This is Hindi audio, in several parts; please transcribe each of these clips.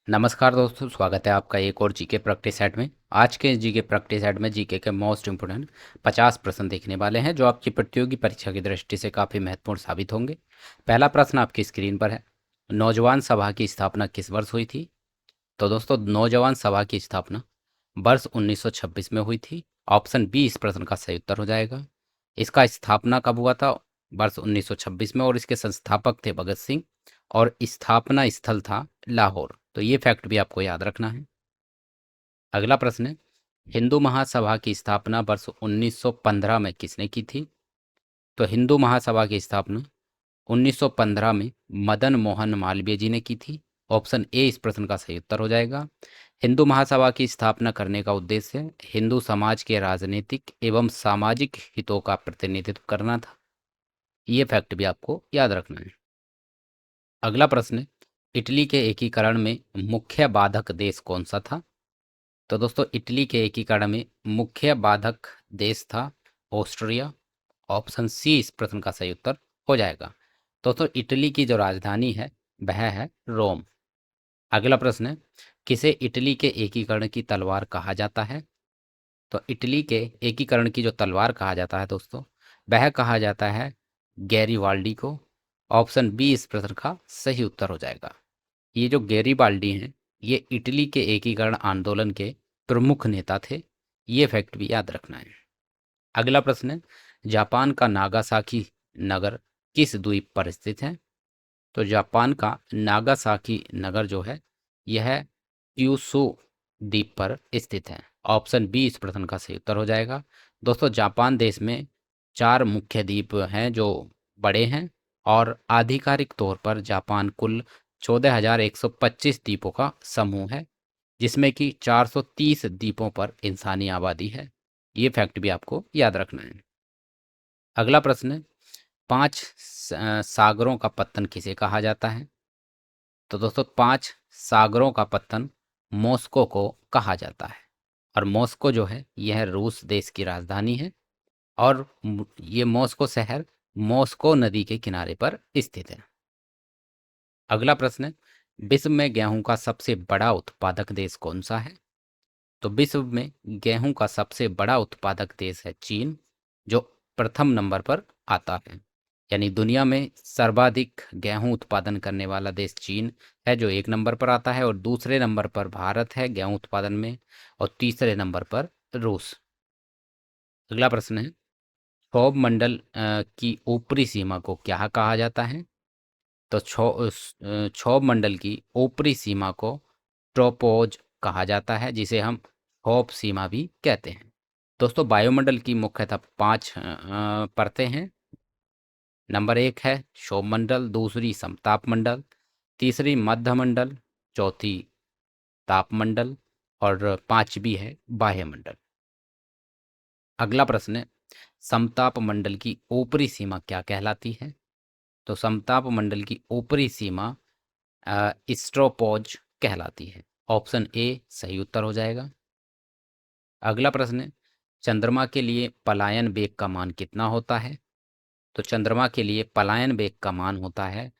नमस्कार दोस्तों, स्वागत है आपका एक और जीके प्रैक्टिस सेट में। आज के जीके प्रैक्टिस सेट में जीके के मोस्ट इम्पोर्टेंट 50 प्रश्न देखने वाले हैं जो आपकी प्रतियोगी परीक्षा की दृष्टि से काफ़ी महत्वपूर्ण साबित होंगे। पहला प्रश्न आपकी स्क्रीन पर है। नौजवान सभा की स्थापना किस वर्ष हुई थी? तो दोस्तों, नौजवान सभा की स्थापना वर्ष 1926 में हुई थी। ऑप्शन बी इस प्रश्न का सही उत्तर हो जाएगा। इसका स्थापना कब हुआ था? वर्ष 1926 में, और इसके संस्थापक थे भगत सिंह, और स्थापना स्थल था लाहौर। तो ये फैक्ट भी आपको याद रखना है। अगला प्रश्न है, हिंदू महासभा की स्थापना वर्ष 1915 में किसने की थी? तो हिंदू महासभा की स्थापना 1915 में मदन मोहन मालवीय जी ने की थी। ऑप्शन ए इस प्रश्न का सही उत्तर हो जाएगा। हिंदू महासभा की स्थापना करने का उद्देश्य हिंदू समाज के राजनीतिक एवं सामाजिक हितों का प्रतिनिधित्व करना था। ये फैक्ट भी आपको याद रखना है। अगला प्रश्न है, इटली के एकीकरण में मुख्य बाधक देश कौन सा था? तो दोस्तों, इटली के एकीकरण में मुख्य बाधक देश था ऑस्ट्रिया। ऑप्शन सी इस प्रश्न का सही उत्तर हो जाएगा। दोस्तों, इटली की जो राजधानी है वह है रोम। अगला प्रश्न है, किसे इटली के एकीकरण की तलवार कहा जाता है? तो इटली के एकीकरण की जो तलवार कहा जाता है दोस्तों, वह कहा जाता है गैरीवाल्डी को। ऑप्शन बी इस प्रश्न का सही उत्तर हो जाएगा। ये जो गैरीबाल्डी हैं, ये इटली के एकीकरण आंदोलन के प्रमुख नेता थे। ये फैक्ट भी याद रखना है। अगला प्रश्न है, जापान का नागासाकी नगर किस द्वीप पर स्थित है? तो जापान का नागासाकी नगर जो है यह क्यूशू द्वीप पर स्थित है। ऑप्शन बी इस प्रश्न का सही उत्तर हो जाएगा। दोस्तों, जापान देश में 4 मुख्य द्वीप हैं जो बड़े हैं, और आधिकारिक तौर पर जापान कुल 14,125 द्वीपों का समूह है, जिसमें कि 430 द्वीपों पर इंसानी आबादी है। ये फैक्ट भी आपको याद रखना है। अगला प्रश्न है, 5 सागरों का पत्तन किसे कहा जाता है? तो दोस्तों, 5 सागरों का पत्तन मॉस्को को कहा जाता है। और मॉस्को जो है यह रूस देश की राजधानी है, और ये मॉस्को शहर मॉस्को नदी के किनारे पर स्थित है। अगला प्रश्न है, विश्व में गेहूं का सबसे बड़ा उत्पादक देश कौन सा है? तो विश्व में गेहूं का सबसे बड़ा उत्पादक देश है चीन, जो प्रथम नंबर पर आता है। यानी दुनिया में सर्वाधिक गेहूं उत्पादन करने वाला देश चीन है, जो 1 नंबर पर आता है, और दूसरे नंबर पर भारत है गेहूं उत्पादन में, और तीसरे नंबर पर रूस। अगला प्रश्न है, क्षोभ मंडल की ऊपरी सीमा को क्या कहा जाता है? तो क्षोभ मंडल की ऊपरी सीमा को ट्रोपोज कहा जाता है, जिसे हम क्षोभ सीमा भी कहते हैं। दोस्तों, वायुमंडल की मुख्यतः 5 परतें हैं। नंबर 1 है क्षोभ मंडल, दूसरी समताप मंडल, तीसरी मध्य मंडल, चौथी तापमंडल, और पांचवी है बाह्यमंडल। अगला प्रश्न है, समताप मंडल की ऊपरी सीमा क्या कहलाती है? तो समताप मंडल की ऊपरी सीमा स्ट्रोपोज कहलाती है। ऑप्शन ए सही उत्तर हो जाएगा। अगला प्रश्न है, चंद्रमा के लिए पलायन वेग का मान कितना होता है? तो चंद्रमा के लिए पलायन वेग का मान होता है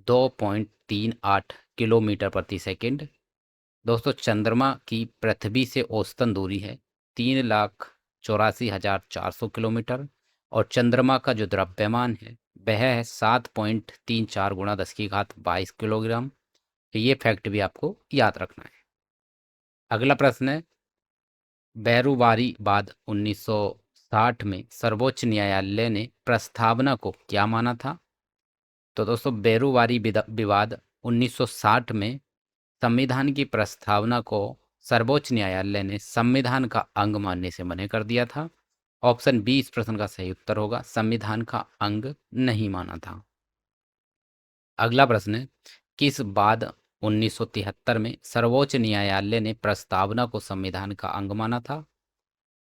2.38 किलोमीटर प्रति सेकंड। दोस्तों, चंद्रमा की पृथ्वी से औसतन दूरी है 3,84,400 किलोमीटर, और चंद्रमा का जो द्रव्यमान है वह है 7.34 गुणा 10 की घात 22 किलोग्राम। तो ये फैक्ट भी आपको याद रखना है। अगला प्रश्न है, बैरूवारीवाद 1960 में सर्वोच्च न्यायालय ने प्रस्तावना को क्या माना था? तो दोस्तों, विवाद 1960 में संविधान की प्रस्तावना को सर्वोच्च न्यायालय ने संविधान का अंग मानने से मना कर दिया था। ऑप्शन बी इस प्रश्न का सही उत्तर होगा, संविधान का अंग नहीं माना था। अगला प्रश्न है, किस बाद 1973 में सर्वोच्च न्यायालय ने प्रस्तावना को संविधान का अंग माना था?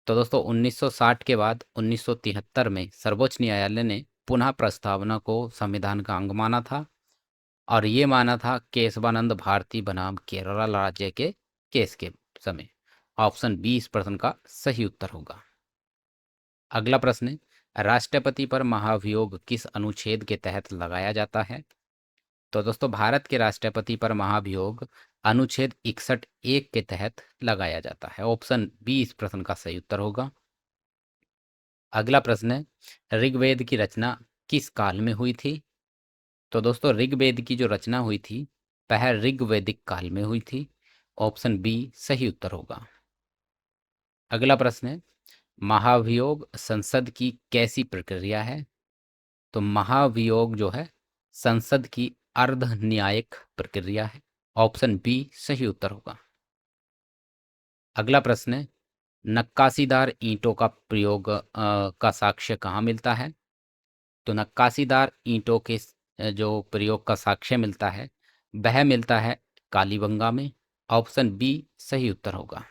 तो दोस्तों, 1960 के बाद 1973 में सर्वोच्च न्यायालय ने पुनः प्रस्तावना को संविधान का अंग माना था, और ये माना था केशवानंद भारती बनाम केरल राज्य के केस के समय। ऑप्शन बी इस प्रश्न का सही उत्तर होगा। अगला प्रश्न है, राष्ट्रपति पर महाभियोग किस अनुच्छेद के तहत लगाया जाता है? तो दोस्तों, भारत के राष्ट्रपति पर महाभियोग अनुच्छेद 61(1) के तहत लगाया जाता है? ऑप्शन बी इस प्रश्न का सही उत्तर होगा। अगला प्रश्न है, ऋग्वेद की रचना किस काल में हुई थी? तो दोस्तों ऋग्वेद की जो रचना हुई थी वह ऋग्वैदिक काल में हुई थी। ऑप्शन बी सही उत्तर होगा। अगला प्रश्न है, महाभियोग संसद की कैसी प्रक्रिया है? तो महाभियोग जो है संसद की अर्ध न्यायिक प्रक्रिया है। ऑप्शन बी सही उत्तर होगा। अगला प्रश्न है, नक्काशीदार ईंटों का प्रयोग का साक्ष्य कहाँ मिलता है? तो नक्काशीदार ईंटों के जो प्रयोग का साक्ष्य मिलता है वह मिलता है कालीबंगा में। ऑप्शन बी सही उत्तर होगा।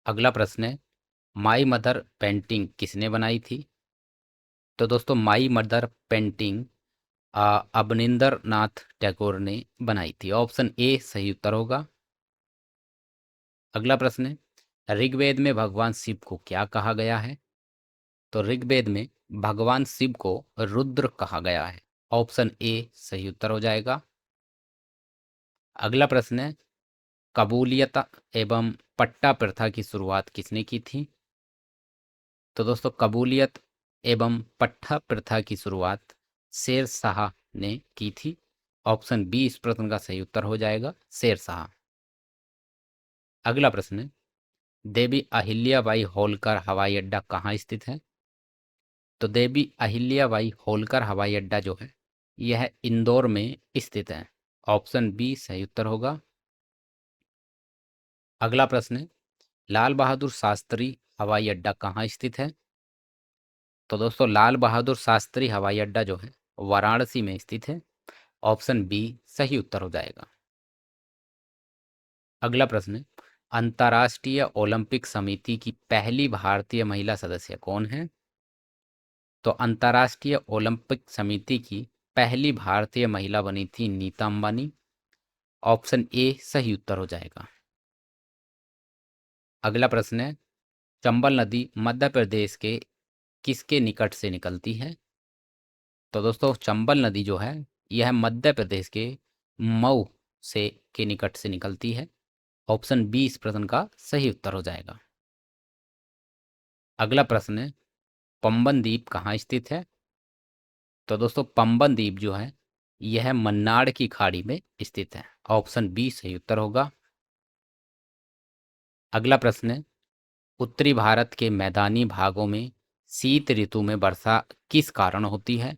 अगला प्रश्न है, माई मदर पेंटिंग किसने बनाई थी? तो दोस्तों my mother painting Avninder Nath Tagore ने बनाई थी। ऑप्शन ए सही उत्तर होगा। अगला प्रश्न है, ऋग्वेद में भगवान शिव को क्या कहा गया है? तो ऋग्वेद में भगवान शिव को रुद्र कहा गया है। ऑप्शन ए सही उत्तर हो जाएगा। अगला प्रश्न है, कबूलियत एवं पट्टा प्रथा की शुरुआत किसने की थी? तो दोस्तों कबूलियत एवं पट्टा प्रथा की शुरुआत शेर शाह ने की थी। ऑप्शन बी इस प्रश्न का सही उत्तर हो जाएगा, शेर शाह। अगला प्रश्न है, देवी अहिल्याबाई होलकर हवाई अड्डा कहाँ स्थित है? तो देवी अहिल्याबाई होलकर हवाई अड्डा जो है यह इंदौर में स्थित है। ऑप्शन बी सही उत्तर होगा। अगला प्रश्न है, लाल बहादुर शास्त्री हवाई अड्डा कहाँ स्थित है? तो दोस्तों लाल बहादुर शास्त्री हवाई अड्डा जो है वाराणसी में स्थित है। ऑप्शन बी सही उत्तर हो जाएगा। अगला प्रश्न है, अंतर्राष्ट्रीय ओलंपिक समिति की पहली भारतीय महिला सदस्य कौन है? तो अंतर्राष्ट्रीय ओलंपिक समिति की पहली भारतीय महिला बनी थी नीता अंबानी। ऑप्शन ए सही उत्तर हो जाएगा। अगला प्रश्न है, चंबल नदी मध्य प्रदेश के किसके निकट से निकलती है? तो दोस्तों चंबल नदी जो है यह मध्य प्रदेश के मऊ से के निकट से निकलती है। ऑप्शन बी इस प्रश्न का सही उत्तर हो जाएगा। अगला प्रश्न है, पंबन द्वीप कहाँ स्थित है? तो दोस्तों पंबन द्वीप जो है यह मन्नार की खाड़ी में स्थित है। ऑप्शन बी सही उत्तर होगा। अगला प्रश्न है, उत्तरी भारत के मैदानी भागों में शीत ऋतु में वर्षा किस कारण होती है?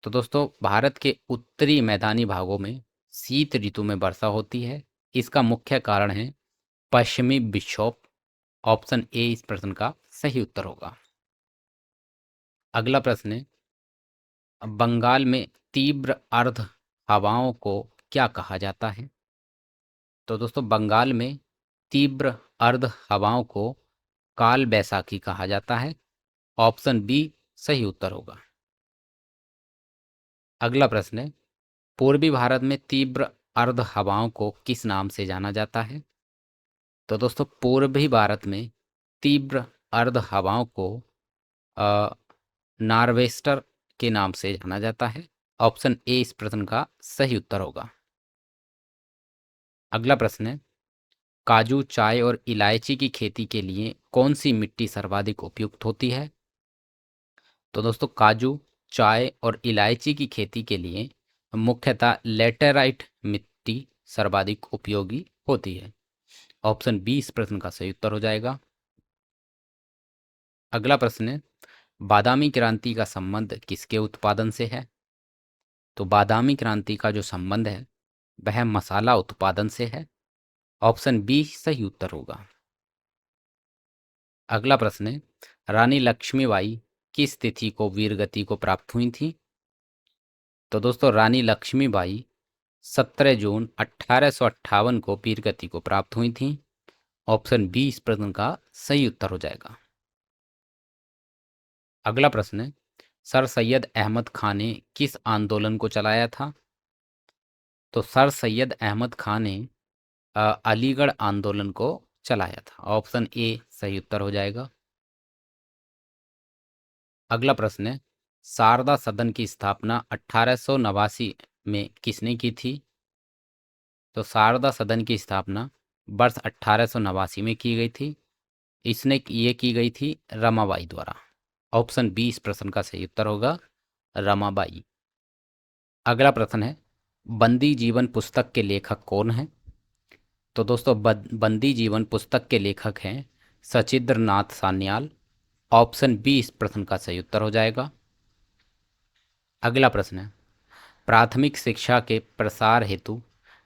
तो दोस्तों भारत के उत्तरी मैदानी भागों में शीत ऋतु में वर्षा होती है। इसका मुख्य कारण है पश्चिमी विक्षोभ। ऑप्शन ए इस प्रश्न का सही उत्तर होगा। अगला प्रश्न है, बंगाल में तीव्र अर्ध हवाओं को क्या कहा जाता है? तो दोस्तों बंगाल में तीव्र अर्ध हवाओं को काल बैसाखी कहा जाता है। ऑप्शन बी सही उत्तर होगा। अगला प्रश्न है, पूर्वी भारत में तीव्र अर्ध हवाओं को किस नाम से जाना जाता है? तो दोस्तों पूर्वी भारत में तीव्र अर्ध हवाओं को अ, नार्वेस्टर के नाम से जाना जाता है। ऑप्शन ए इस प्रश्न का सही उत्तर होगा। अगला प्रश्न है, काजू चाय और इलायची की खेती के लिए कौन सी मिट्टी सर्वाधिक उपयुक्त होती है? तो दोस्तों काजू चाय और इलायची की खेती के लिए मुख्यतः लेटेराइट मिट्टी सर्वाधिक उपयोगी होती है। ऑप्शन बी इस प्रश्न का सही उत्तर हो जाएगा। अगला प्रश्न है, बादामी क्रांति का संबंध किसके उत्पादन से है? तो बादामी क्रांति का जो संबंध है वह मसाला उत्पादन से है। ऑप्शन बी सही उत्तर होगा। अगला प्रश्न है, रानी लक्ष्मीबाई किस तिथि को वीरगति को प्राप्त हुई थी? तो दोस्तों रानी लक्ष्मीबाई 17 जून 1858 को वीरगति को प्राप्त हुई थी। ऑप्शन बी इस प्रश्न का सही उत्तर हो जाएगा। अगला प्रश्न है, सर सैयद अहमद खान ने किस आंदोलन को चलाया था? तो सर सैयद अहमद खान ने अलीगढ़ आंदोलन को चलाया था। ऑप्शन ए सही उत्तर हो जाएगा। अगला प्रश्न है, शारदा सदन की स्थापना 1889 में किसने की थी? तो शारदा सदन की स्थापना वर्ष 1889 में की गई थी। ये की गई थी रमाबाई द्वारा। ऑप्शन बी इस प्रश्न का सही उत्तर होगा, रमाबाई। अगला प्रश्न है, बंदी जीवन पुस्तक के लेखक कौन हैं? तो दोस्तों बंदी जीवन पुस्तक के लेखक हैं सचिंद्र नाथ सान्याल। ऑप्शन बी इस प्रश्न का सही उत्तर हो जाएगा। अगला प्रश्न है, प्राथमिक शिक्षा के प्रसार हेतु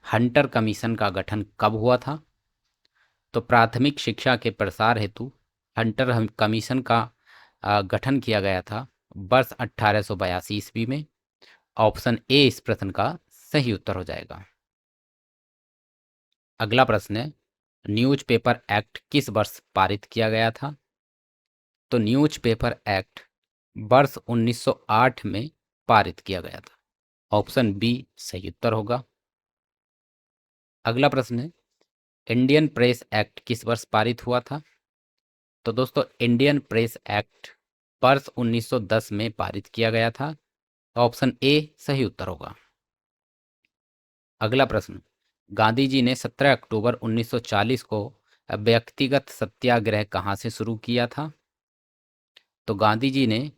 हंटर कमीशन का गठन कब हुआ था? तो प्राथमिक शिक्षा के प्रसार हेतु कमीशन का गठन किया गया था वर्ष 1882 ईस्वी में। ऑप्शन ए इस प्रश्न का सही उत्तर हो जाएगा। अगला प्रश्न है, न्यूज़पेपर एक्ट किस वर्ष पारित किया गया था? तो न्यूज़पेपर एक्ट वर्ष 1908 में पारित किया गया था। ऑप्शन बी सही उत्तर होगा। अगला प्रश्न है, इंडियन प्रेस एक्ट किस वर्ष पारित हुआ था? तो दोस्तों इंडियन प्रेस एक्ट वर्ष 1910 में पारित किया गया था। ऑप्शन ए सही उत्तर होगा। अगला प्रश्न, गांधी जी ने 17 अक्टूबर 1940 को व्यक्तिगत सत्याग्रह कहाँ से शुरू किया था? तो गांधी जी ने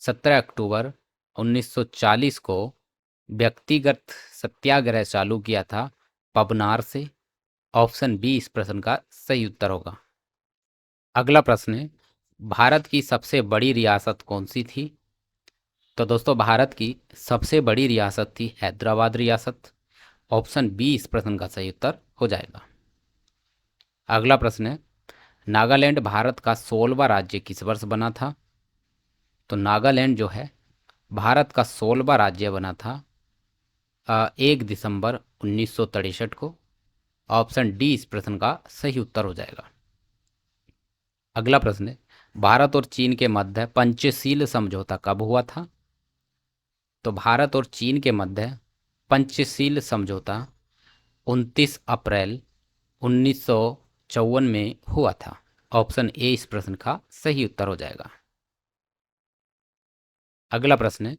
17 अक्टूबर 1940 को व्यक्तिगत सत्याग्रह चालू किया था पबनार से। ऑप्शन बी इस प्रश्न का सही उत्तर होगा। अगला प्रश्न है, भारत की सबसे बड़ी रियासत कौन सी थी? तो दोस्तों भारत की सबसे बड़ी रियासत थी हैदराबाद रियासत। ऑप्शन बी इस प्रश्न का सही उत्तर हो जाएगा। अगला प्रश्न है, नागालैंड भारत का 16वां राज्य किस वर्ष बना था? तो नागालैंड जो है भारत का 16वां राज्य बना था 1 दिसंबर 1963 को। ऑप्शन डी इस प्रश्न का सही उत्तर हो जाएगा। अगला प्रश्न है, भारत और चीन के मध्य पंचशील समझौता कब हुआ था? तो भारत और चीन के मध्य पंचशील समझौता 29 अप्रैल 1954 में हुआ था। ऑप्शन ए इस प्रश्न का सही उत्तर हो जाएगा। अगला प्रश्न है,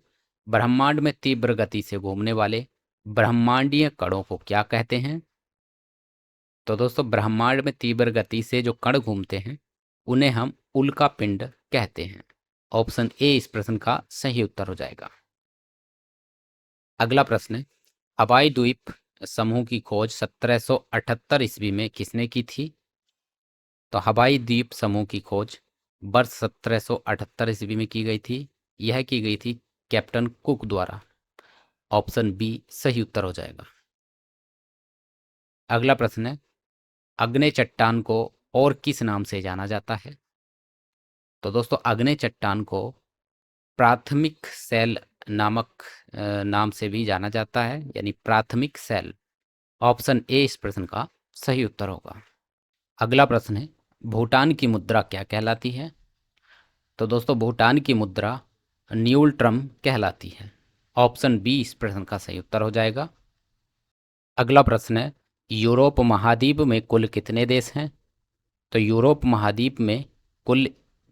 ब्रह्मांड में तीव्र गति से घूमने वाले ब्रह्मांडीय कणों को क्या कहते हैं? तो दोस्तों ब्रह्मांड में तीव्र गति से जो कण घूमते हैं उन्हें हम उल्का पिंड कहते हैं। ऑप्शन ए इस प्रश्न का सही उत्तर हो जाएगा। अगला प्रश्न है, हवाई द्वीप समूह की खोज 1778 ईस्वी में किसने की थी? तो हवाई द्वीप समूह की खोज वर्ष 1778 ईस्वी में की गई थी। यह की गई थी कैप्टन कुक द्वारा। ऑप्शन बी सही उत्तर हो जाएगा। अगला प्रश्न है, अग्नि चट्टान को और किस नाम से जाना जाता है? तो दोस्तों अग्नि चट्टान को प्राथमिक सेल नामक नाम से भी जाना जाता है, यानी प्राथमिक सेल। ऑप्शन ए इस प्रश्न का सही उत्तर होगा। अगला प्रश्न है, भूटान की मुद्रा क्या कहलाती है? तो दोस्तों भूटान की मुद्रा न्यूल ट्रम कहलाती है। ऑप्शन बी इस प्रश्न का सही उत्तर हो जाएगा। अगला प्रश्न है, यूरोप महाद्वीप में कुल कितने देश हैं? तो यूरोप महाद्वीप में कुल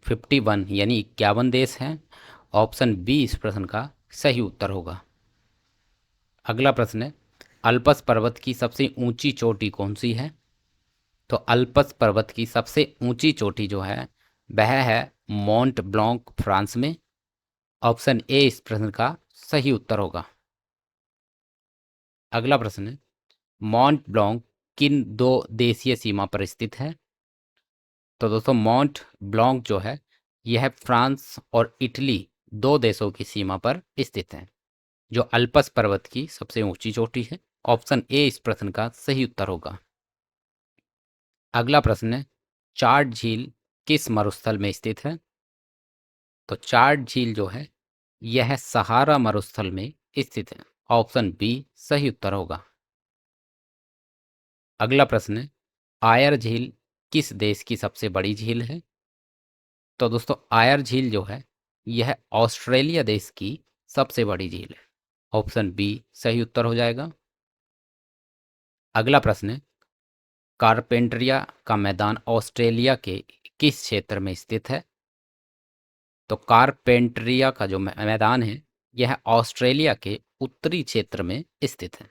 51 यानी 51 देश हैं। ऑप्शन बी इस प्रश्न का सही उत्तर होगा। अगला प्रश्न है, अल्पस पर्वत की सबसे ऊंची चोटी कौन सी है? तो अल्पस पर्वत की सबसे ऊंची चोटी जो है वह है मोंट ब्लॉन्क फ्रांस में। ऑप्शन ए इस प्रश्न का सही उत्तर होगा। अगला प्रश्न है, माउंट ब्लॉन्क किन दो देशीय सीमा पर स्थित है? तो दोस्तों माउंट ब्लॉन्क जो है यह फ्रांस और इटली दो देशों की सीमा पर स्थित है, जो अल्पस पर्वत की सबसे ऊंची चोटी है। ऑप्शन ए इस प्रश्न का सही उत्तर होगा। अगला प्रश्न है, चार्ट झील किस मरुस्थल में स्थित है? तो चार्ट झील जो है यह सहारा मरुस्थल में स्थित है। ऑप्शन बी सही उत्तर होगा। अगला प्रश्न है, आयर झील किस देश की सबसे बड़ी झील है? तो दोस्तों आयर झील जो है यह ऑस्ट्रेलिया देश की सबसे बड़ी झील है। ऑप्शन बी सही उत्तर हो जाएगा। अगला प्रश्न है, कारपेंटरिया का मैदान ऑस्ट्रेलिया के किस क्षेत्र में स्थित है? तो कारपेंटरिया का जो मैदान है यह ऑस्ट्रेलिया के उत्तरी क्षेत्र में स्थित है।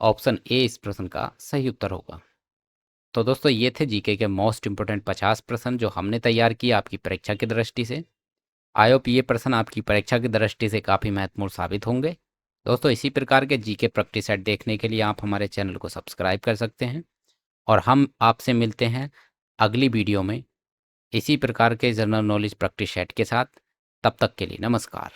ऑप्शन ए इस प्रश्न का सही उत्तर होगा। तो दोस्तों ये थे जीके के मोस्ट इंपोर्टेंट 50 प्रश्न जो हमने तैयार किए आपकी परीक्षा की दृष्टि से। आई होप ये प्रश्न आपकी परीक्षा की दृष्टि से काफ़ी महत्वपूर्ण साबित होंगे। दोस्तों इसी प्रकार के जीके प्रैक्टिस सेट देखने के लिए आप हमारे चैनल को सब्सक्राइब कर सकते हैं और हम आपसे मिलते हैं अगली वीडियो में इसी प्रकार के जनरल नॉलेज प्रैक्टिस सेट के साथ। तब तक के लिए नमस्कार।